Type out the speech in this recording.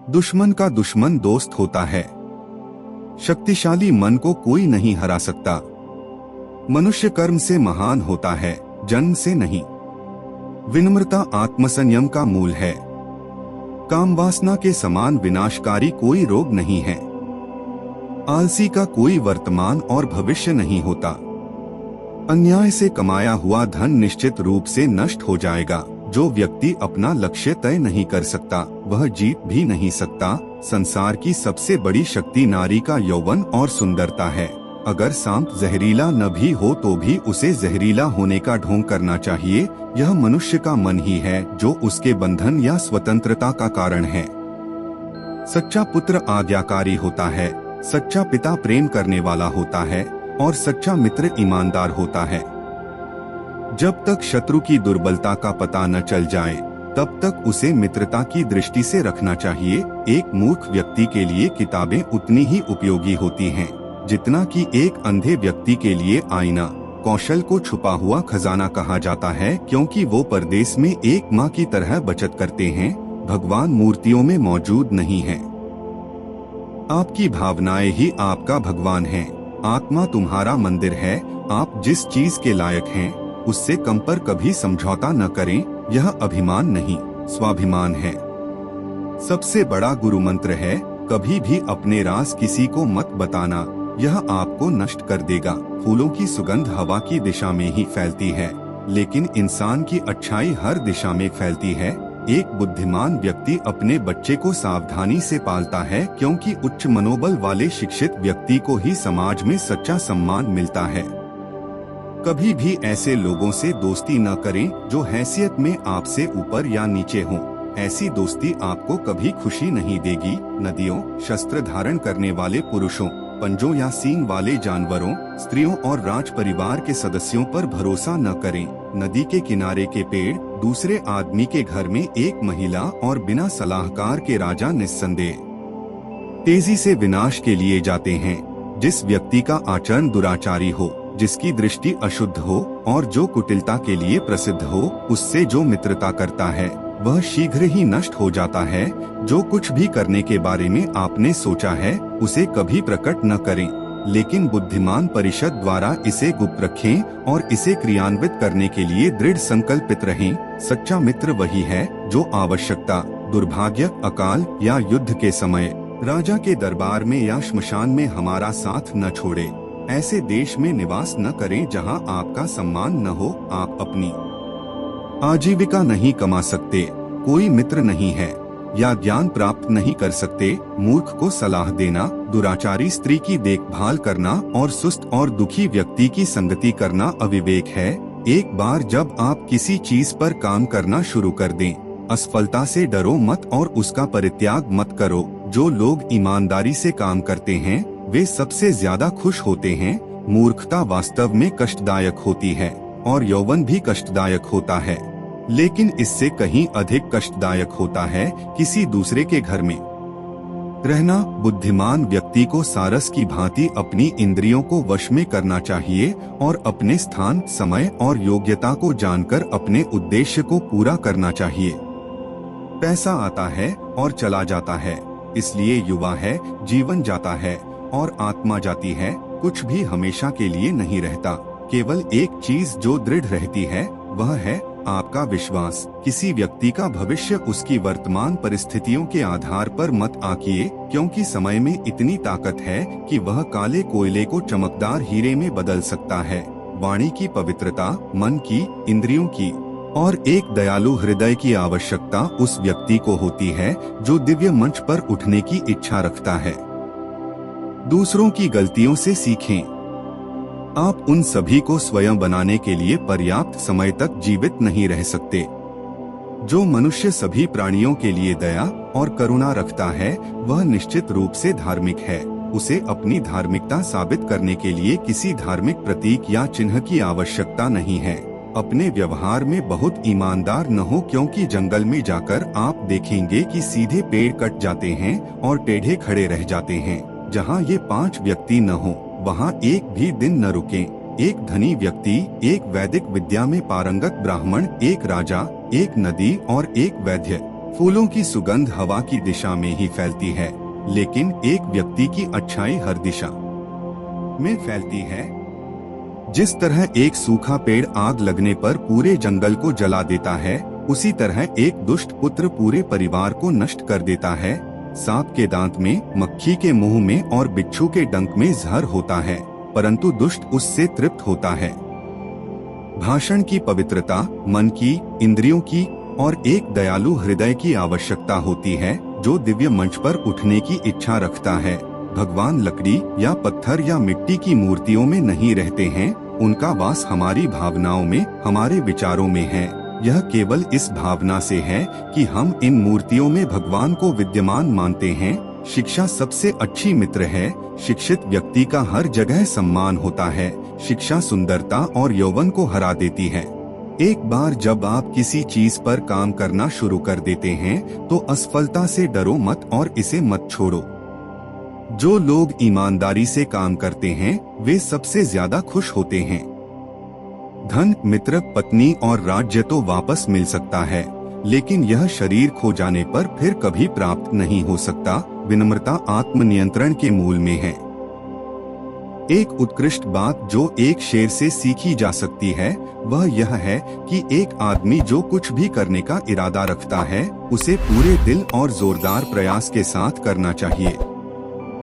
दुश्मन का दुश्मन दोस्त होता है। शक्तिशाली मन को कोई नहीं हरा सकता। मनुष्य कर्म से महान होता है, जन्म से नहीं। विनम्रता आत्मसंयम का मूल है। कामवासना के समान विनाशकारी कोई रोग नहीं है। आलसी का कोई वर्तमान और भविष्य नहीं होता। अन्याय से कमाया हुआ धन निश्चित रूप से नष्ट हो जाएगा। जो व्यक्ति अपना लक्ष्य तय नहीं कर सकता, वह जीत भी नहीं सकता। संसार की सबसे बड़ी शक्ति नारी का यौवन और सुंदरता है। अगर सांप जहरीला न भी हो तो भी उसे जहरीला होने का ढोंग करना चाहिए। यह मनुष्य का मन ही है जो उसके बंधन या स्वतंत्रता का कारण है। सच्चा पुत्र आज्ञाकारी होता है, सच्चा पिता प्रेम करने वाला होता है और सच्चा मित्र ईमानदार होता है। जब तक शत्रु की दुर्बलता का पता न चल जाए, तब तक उसे मित्रता की दृष्टि से रखना चाहिए। एक मूर्ख व्यक्ति के लिए किताबें उतनी ही उपयोगी होती हैं जितना कि एक अंधे व्यक्ति के लिए आईना। कौशल को छुपा हुआ खजाना कहा जाता है क्योंकि वो परदेश में एक माँ की तरह बचत करते हैं। भगवान मूर्तियों में मौजूद नहीं है। आपकी भावनाएं ही आपका भगवान है। आत्मा तुम्हारा मंदिर है। आप जिस चीज के लायक हैं, उससे कम पर कभी समझौता न करें। यह अभिमान नहीं, स्वाभिमान है। सबसे बड़ा गुरु मंत्र है, कभी भी अपने राज किसी को मत बताना, यह आपको नष्ट कर देगा। फूलों की सुगंध हवा की दिशा में ही फैलती है, लेकिन इंसान की अच्छाई हर दिशा में फैलती है। एक बुद्धिमान व्यक्ति अपने बच्चे को सावधानी से पालता है क्योंकि उच्च मनोबल वाले शिक्षित व्यक्ति को ही समाज में सच्चा सम्मान मिलता है। कभी भी ऐसे लोगों से दोस्ती न करें जो हैसियत में आपसे ऊपर या नीचे हों। ऐसी दोस्ती आपको कभी खुशी नहीं देगी। नदियों, शस्त्र धारण करने वाले पुरुषों, पंजों या सींग वाले जानवरों, स्त्रियों और राज परिवार के सदस्यों पर भरोसा न करें। नदी के किनारे के पेड़, दूसरे आदमी के घर में एक महिला और बिना सलाहकार के राजा निस्संदेह तेजी से विनाश के लिए जाते हैं। जिस व्यक्ति का आचरण दुराचारी हो, जिसकी दृष्टि अशुद्ध हो और जो कुटिलता के लिए प्रसिद्ध हो, उससे जो मित्रता करता है वह शीघ्र ही नष्ट हो जाता है। जो कुछ भी करने के बारे में आपने सोचा है उसे कभी प्रकट न करें, लेकिन बुद्धिमान परिषद द्वारा इसे गुप्त रखें और इसे क्रियान्वित करने के लिए दृढ़ संकल्पित रहें। सच्चा मित्र वही है जो आवश्यकता, दुर्भाग्य, अकाल या युद्ध के समय राजा के दरबार में या श्मशान में हमारा साथ न छोड़े। ऐसे देश में निवास न करें जहां आपका सम्मान न हो। आप अपनी आजीविका नहीं कमा सकते, कोई मित्र नहीं है, या ज्ञान प्राप्त नहीं कर सकते। मूर्ख को सलाह देना, दुराचारी स्त्री की देखभाल करना और सुस्त और दुखी व्यक्ति की संगति करना अविवेक है। एक बार जब आप किसी चीज पर काम करना शुरू कर दें, असफलता से डरो मत और उसका परित्याग मत करो। जो लोग ईमानदारी से काम करते हैं वे सबसे ज्यादा खुश होते हैं। मूर्खता वास्तव में कष्टदायक होती है और यौवन भी कष्टदायक होता है, लेकिन इससे कहीं अधिक कष्टदायक होता है किसी दूसरे के घर में रहना। बुद्धिमान व्यक्ति को सारस की भांति अपनी इंद्रियों को वश में करना चाहिए और अपने स्थान, समय और योग्यता को जानकर अपने उद्देश्य को पूरा करना चाहिए। पैसा आता है और चला जाता है, इसलिए युवा है, जीवन जाता है और आत्मा जाती है। कुछ भी हमेशा के लिए नहीं रहता। केवल एक चीज जो दृढ़ रहती है वह है आपका विश्वास। किसी व्यक्ति का भविष्य उसकी वर्तमान परिस्थितियों के आधार पर मत आंकिए, क्योंकि समय में इतनी ताकत है कि वह काले कोयले को चमकदार हीरे में बदल सकता है। वाणी की पवित्रता, मन की, इंद्रियों की और एक दयालु हृदय की आवश्यकता उस व्यक्ति को होती है जो दिव्य मंच पर उठने की इच्छा रखता है। दूसरों की गलतियों से सीखें। आप उन सभी को स्वयं बनाने के लिए पर्याप्त समय तक जीवित नहीं रह सकते। जो मनुष्य सभी प्राणियों के लिए दया और करुणा रखता है वह निश्चित रूप से धार्मिक है। उसे अपनी धार्मिकता साबित करने के लिए किसी धार्मिक प्रतीक या चिन्ह की आवश्यकता नहीं है। अपने व्यवहार में बहुत ईमानदार न हो, क्योंकि जंगल में जाकर आप देखेंगे कि सीधे पेड़ कट जाते हैं और टेढ़े खड़े रह जाते हैं। जहाँ ये 5 व्यक्ति न हो वहाँ एक भी दिन न रुकें। एक धनी व्यक्ति, एक वैदिक विद्या में पारंगत ब्राह्मण, एक राजा, एक नदी और एक वैद्य। फूलों की सुगंध हवा की दिशा में ही फैलती है, लेकिन एक व्यक्ति की अच्छाई हर दिशा में फैलती है। जिस तरह एक सूखा पेड़ आग लगने पर पूरे जंगल को जला देता है, उसी तरह एक दुष्ट पुत्र पूरे परिवार को नष्ट कर देता है। सांप के दांत में, मक्खी के मुंह में और बिच्छू के डंक में जहर होता है, परंतु दुष्ट उससे तृप्त होता है। भाषण की पवित्रता, मन की, इंद्रियों की और एक दयालु हृदय की आवश्यकता होती है, जो दिव्य मंच पर उठने की इच्छा रखता है। भगवान लकड़ी या पत्थर या मिट्टी की मूर्तियों में नहीं रहते हैं, उनका वास हमारी भावनाओं में, हमारे विचारों में है। यह केवल इस भावना से है कि हम इन मूर्तियों में भगवान को विद्यमान मानते हैं। शिक्षा सबसे अच्छी मित्र है। शिक्षित व्यक्ति का हर जगह सम्मान होता है। शिक्षा सुंदरता और यौवन को हरा देती है। एक बार जब आप किसी चीज पर काम करना शुरू कर देते हैं, तो असफलता से डरो मत और इसे मत छोड़ो। जो लोग ईमानदारी से काम करते हैं, वे सबसे ज्यादा खुश होते हैं। धन, मित्र, पत्नी और राज्य तो वापस मिल सकता है, लेकिन यह शरीर खो जाने पर फिर कभी प्राप्त नहीं हो सकता। विनम्रता आत्मनियंत्रण के मूल में है। एक उत्कृष्ट बात जो एक शेर से सीखी जा सकती है, वह यह है कि एक आदमी जो कुछ भी करने का इरादा रखता है, उसे पूरे दिल और जोरदार प्रयास के साथ करना चाहिए।